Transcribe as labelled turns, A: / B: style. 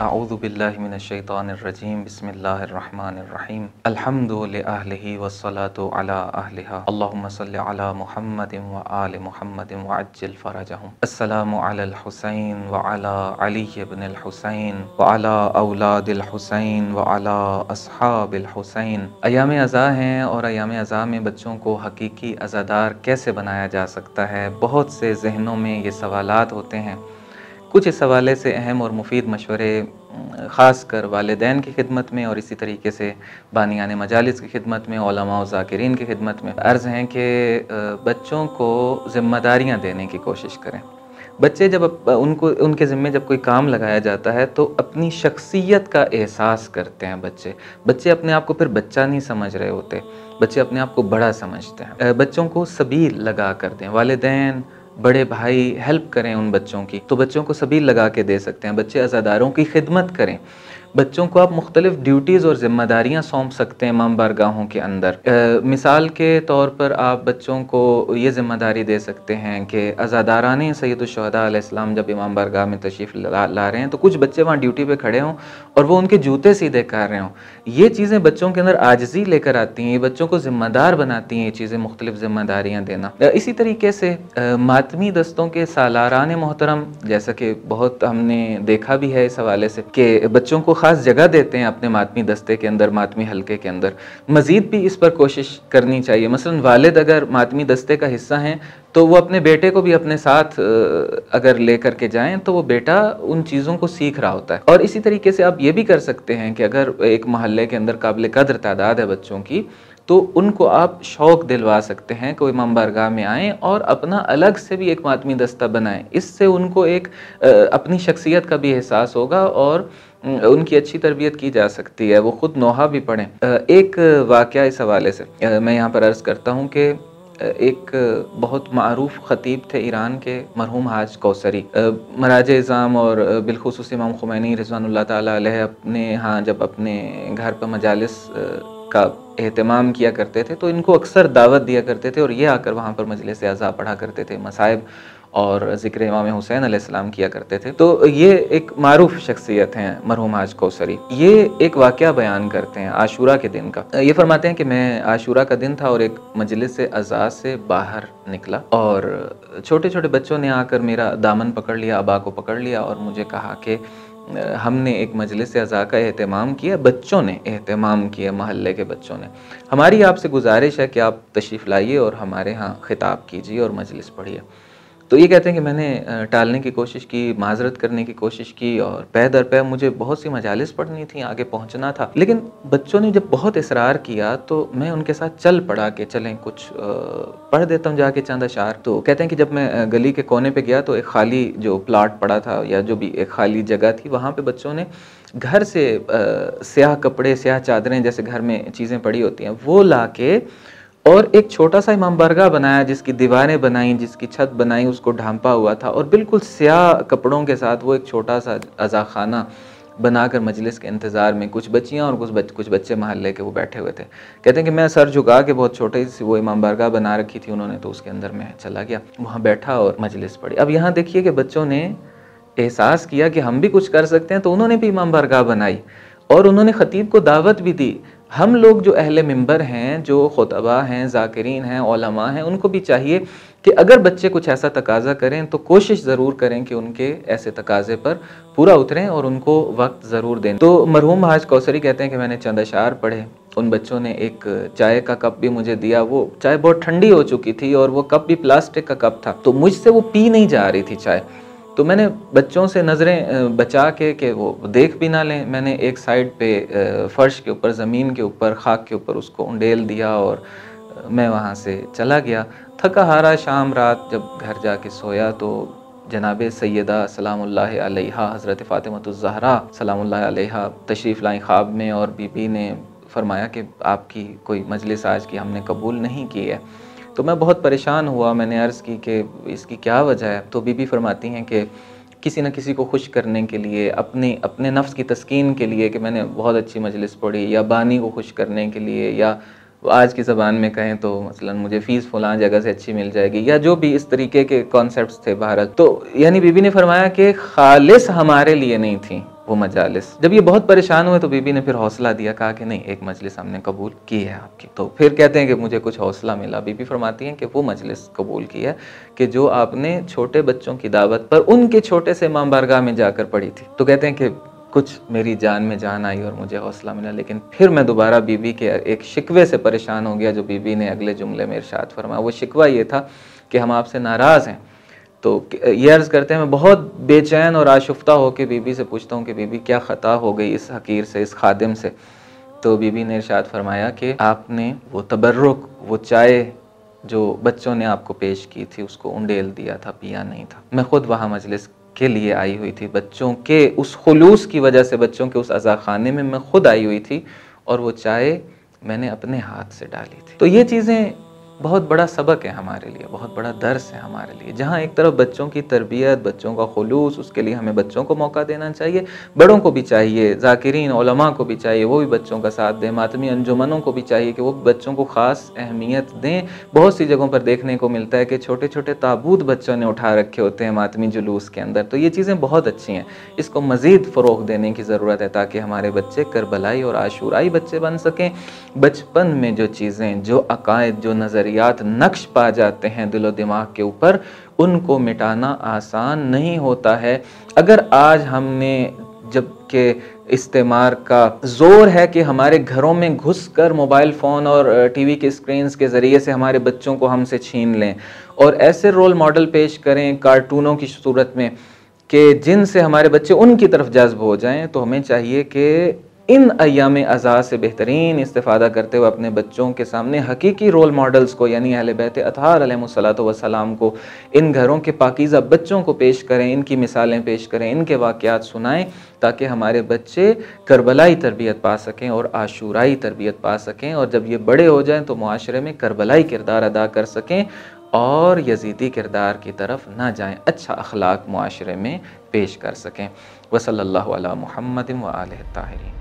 A: अऊज़ु बिल्लाहि मिनश्शैतानिर्रजीम बिस्मिल्लाहिर्रहमानिर्रहीम अल्हम्दु लिअहलिही वस्सलातु अला अहलिहा अल्लाहुम्मा सल्लि अला मुहम्मदिन व आलि मुहम्मदिन व अज्जिल फरजहुम अस्सलामु अलल हुसैन व अला अली इब्निल हुसैन व अला औलादिल हुसैन व अला अस्हाबिल हुसैन। अय्याम अज़ा हैं और अय्याम अज़ा में बच्चों को हकीकी अज़ादार कैसे बनाया जा सकता है, बहुत से जहनों में ये सवालात होते हैं। कुछ इस हवाले से अहम और मुफीद मशवरे ख़ास कर वालिदैन की खिदमत में और इसी तरीके से बानियान मजालिस की खिदमत में, उलमा व ज़ाकिरीन की खिदमत में अर्ज़ हैं कि बच्चों को ज़िम्मेदारियाँ देने की कोशिश करें। बच्चे जब उनको उनके ज़िम्मे जब कोई काम लगाया जाता है तो अपनी शख्सियत का एहसास करते हैं। बच्चे अपने आप को फिर बच्चा नहीं समझ रहे होते, बच्चे अपने आप को बड़ा समझते हैं। बच्चों को सबील लगा कर दें, वालिदैन बड़े भाई हेल्प करें उन बच्चों की, तो बच्चों को सबील लगा के दे सकते हैं। बच्चे अज़ादारों की खिदमत करें। बच्चों को आप मुख्तलिफ़ ड्यूटीज़ और ज़िम्मेदारियाँ सौंप सकते हैं इमाम बारगाहों के अंदर। मिसाल के तौर पर आप बच्चों को ये ज़िम्मेदारी दे सकते हैं कि अज़ादाराने सैयदुश्शुहदा अलैहिस्सलाम जब इमाम बारगाह में तशरीफ़ ला रहे हैं तो कुछ बच्चे वहाँ ड्यूटी पे खड़े हों और वो उनके जूते सीधे कर रहे हों। ये चीज़ें बच्चों के अंदर आजिज़ी लेकर आती हैं, ये बच्चों को ज़िम्मेदार बनाती हैं, ये चीज़ें मुख्तलिफ़ ज़िम्मेदारियाँ देना। इसी तरीके से मातमी दस्तों के सालाराने मोहतरम, जैसा कि बहुत हमने देखा भी है इस हवाले से कि बच्चों को ख़ास जगह देते हैं अपने मातमी दस्ते के अंदर, मातमी हल्के के अंदर। मज़ीद भी इस पर कोशिश करनी चाहिए। मसलन वालिद अगर मातमी दस्ते का हिस्सा हैं तो वो अपने बेटे को भी अपने साथ अगर ले कर के जाएँ तो वो बेटा उन चीज़ों को सीख रहा होता है। और इसी तरीके से आप ये भी कर सकते हैं कि अगर एक मोहल्ले के अंदर काबिल कदर तादाद है बच्चों की, तो उनको आप शौक़ दिलवा सकते हैं कि वो इमाम बारगाह में आएँ और अपना अलग से भी एक मातमी दस्ता बनाएँ। इससे उनको एक अपनी शख्सियत का भी एहसास होगा और उनकी अच्छी तरबियत की जा सकती है, वो ख़ुद नोहा भी पढ़ें। एक वाक़या इस हवाले से मैं यहाँ पर अर्ज़ करता हूँ कि एक बहुत मारूफ़ ख़तीब थे ईरान के, मरहूम हाज कौसरी। मराजे इज़ाम और बिलख़ुसूस इमाम ख़ुमैनी रिज़वानुल्लाह ताला अलैह अपने यहाँ जब अपने घर पर मजालिस का एहतमाम किया करते थे तो इनको अक्सर दावत दिया करते थे और ये आकर वहाँ पर मजलिस अज़ा पढ़ा करते थे, मसाइब और ज़िक्र इमाम हुसैन अलैहिस्सलाम किया करते थे। तो ये एक मारूफ़ शख्सियत हैं मरहूम हाज कौसरी। ये एक वाक़या बयान करते हैं आशूरा के दिन का। ये फरमाते हैं कि मैं आशूरा का दिन था और एक मजलिस अज़ा से बाहर निकला और छोटे छोटे बच्चों ने आकर मेरा दामन पकड़ लिया, अबा को पकड़ लिया और मुझे कहा कि हमने एक मजलिस अज़ा का एहतमाम किया, बच्चों ने एहतमाम किया, महल्ले के बच्चों ने। हमारी आपसे गुजारिश है कि आप तशरीफ़ लाइए और हमारे यहाँ ख़िताब कीजिए और मजलिस पढ़िए। तो ये कहते हैं कि मैंने टालने की कोशिश की, माज़रत करने की कोशिश की और पै दर पै मुझे बहुत सी मजालिस पढ़नी थी, आगे पहुँचना था। लेकिन बच्चों ने जब बहुत इसरार किया तो मैं उनके साथ चल पड़ा कि चलें कुछ पढ़ देता हूँ जाके चंद अशार। तो कहते हैं कि जब मैं गली के कोने पे गया तो एक खाली जो प्लाट पड़ा था या जो भी एक खाली जगह थी, वहाँ पे बच्चों ने घर से स्याह कपड़े, स्याह चादरें जैसे घर में चीज़ें पड़ी होती हैं वो ला के और एक छोटा सा इमाम बारगाह बनाया, जिसकी दीवारें बनाई, जिसकी छत बनाई, उसको ढांपा हुआ था और बिल्कुल स्याह कपड़ों के साथ वो एक छोटा सा अज़ा खाना बनाकर मजलिस के इंतज़ार में कुछ बच्चियाँ और कुछ बच्चे महल्ले के वो बैठे हुए थे। कहते हैं कि मैं सर झुका के, बहुत छोटी सी वो इमाम बारगाह बना रखी थी उन्होंने, तो उसके अंदर मैं चला गया, वहाँ बैठा और मजलिस पढ़ी। अब यहाँ देखिए कि बच्चों ने एहसास किया कि हम भी कुछ कर सकते हैं, तो उन्होंने भी इमाम बारगाह बनाई और उन्होंने ख़तीब को दावत भी दी। हम लोग जो अहले मिंबर हैं, जो खुतबा हैं, ज़ाकिरीन हैं, उलमा हैं, उनको भी चाहिए कि अगर बच्चे कुछ ऐसा तकाज़ा करें तो कोशिश ज़रूर करें कि उनके ऐसे तकाज़े पर पूरा उतरें और उनको वक्त ज़रूर दें। तो मरहूम हाज कौसरी कहते हैं कि मैंने चंद अशार पढ़े, उन बच्चों ने एक चाय का कप भी मुझे दिया। वो चाय बहुत ठंडी हो चुकी थी और वो कप भी प्लास्टिक का कप था, तो मुझसे वो पी नहीं जा रही थी चाय। तो मैंने बच्चों से नज़रें बचा के कि वो देख भी ना लें, मैंने एक साइड पे फ़र्श के ऊपर, ज़मीन के ऊपर, खाक के ऊपर उसको उंडेल दिया और मैं वहाँ से चला गया। थका हारा शाम रात जब घर जाके सोया तो जनाब सैयदा सलामुल्लाह अलैहा हज़रत फ़ातिमतुज़ ज़हरा सलामुल्लाह अलैहा तशरीफ़ लाई ख्वाब में और बीबी ने फरमाया कि आपकी कोई मजलिस आज की हमने कबूल नहीं की है। तो मैं बहुत परेशान हुआ, मैंने अर्ज़ की कि इसकी क्या वजह है। तो बीबी फरमाती हैं कि किसी न किसी को खुश करने के लिए, अपने नफ्स की तस्कीन के लिए कि मैंने बहुत अच्छी मजलिस पढ़ी, या बानी को खुश करने के लिए, या आज की ज़बान में कहें तो मसलन मुझे फ़ीस फ़लाँ जगह से अच्छी मिल जाएगी, या जो भी इस तरीके के कॉन्सेप्ट्स थे भारत। तो यानी बीबी ने फरमाया कि खालिस हमारे लिए नहीं थी वो मजालिस। जब ये बहुत परेशान हुए तो बीबी ने फिर हौसला दिया, कहा कि नहीं, एक मजलिस हमने कबूल की है आपकी। तो फिर कहते हैं कि मुझे कुछ हौसला मिला। बीबी फरमाती हैं कि वो मजलिस कबूल की है कि जो आपने छोटे बच्चों की दावत पर उनके छोटे से इमाम बारगाह में जाकर पढ़ी थी। तो कहते हैं कि कुछ मेरी जान में जान आई और मुझे हौसला मिला। लेकिन फिर मैं दोबारा बीबी के एक शिकवे से परेशान हो गया, जो बीबी ने अगले जुमले में इरशाद फरमाया। वो शिकवा ये था कि हम आपसे नाराज़ हैं। तो ये अर्ज़ करते हैं, मैं बहुत बेचैन और आशुफ्ता होकर बीबी से पूछता हूँ कि बीबी क्या ख़ता हो गई इस हकीर से, इस खादिम से। तो बीबी ने इरशाद फरमाया कि आपने वो तबर्रुक, वो चाय जो बच्चों ने आपको पेश की थी उसको उंडेल दिया था, पिया नहीं था। मैं ख़ुद वहाँ मजलिस के लिए आई हुई थी, बच्चों के उस खुलूस की वजह से, बच्चों के उस अज़ा खाने में मैं ख़ुद आई हुई थी और वो चाय मैंने अपने हाथ से डाली थी। तो ये चीज़ें बहुत बड़ा सबक है हमारे लिए, बहुत बड़ा दर्स है हमारे लिए, जहाँ एक तरफ बच्चों की तरबियत, बच्चों का खुलूस, उसके लिए हमें बच्चों को मौका देना चाहिए, बड़ों को भी चाहिए, ज़ाकिरीन उलमा को भी चाहिए वो भी बच्चों का साथ दें, मातमी अंजुमनों को भी चाहिए कि वो बच्चों को ख़ास अहमियत दें। बहुत सी जगहों पर देखने को मिलता है कि छोटे छोटे ताबूत बच्चों ने उठा रखे होते हैं मातमी जुलूस के अंदर। तो ये चीज़ें बहुत अच्छी हैं, इसको मज़ीद फ़रोग़ देने की ज़रूरत है ताकि हमारे बच्चे करबलाई और आशूराई बच्चे बन सकें। बचपन में जो चीज़ें, जो अकायद, जो नज़रियात नक्श पा जाते हैं दिलो दिमाग के ऊपर, उनको मिटाना आसान नहीं होता है। अगर आज हमने, जबकि इस्तेमार का ज़ोर है कि हमारे घरों में घुसकर मोबाइल फ़ोन और टीवी के स्क्रीन्स के ज़रिए से हमारे बच्चों को हमसे छीन लें और ऐसे रोल मॉडल पेश करें कार्टूनों की सूरत में कि जिनसे हमारे बच्चे उनकी तरफ जज्ब हो जाएं, तो हमें चाहिए कि इन अय्याम अज़ा से बेहतरीन इस्तिफ़ादा करते हुए अपने बच्चों के सामने हकीकी रोल मॉडल्स को, यानी अहले बैत अतहार अलैहिमुस्सलातु वस्सलाम को, इन घरों के पाकीज़ा बच्चों को पेश करें, इनकी मिसालें पेश करें, इनके वाक़यात सुनाएं, ताकि हमारे बच्चे करबलाई तरबियत पा सकें और आशूराई तरबियत पा सकें, और जब ये बड़े हो जाएँ तो मुआशरे में करबलाई किरदार अदा कर सकें और यज़ीदी किरदार की तरफ ना जाएं, अच्छा अखलाक मुआशरे में पेश कर सकें। वसल्लल्लाहु अला मुहम्मदिन व आलिहि ताहिरीन।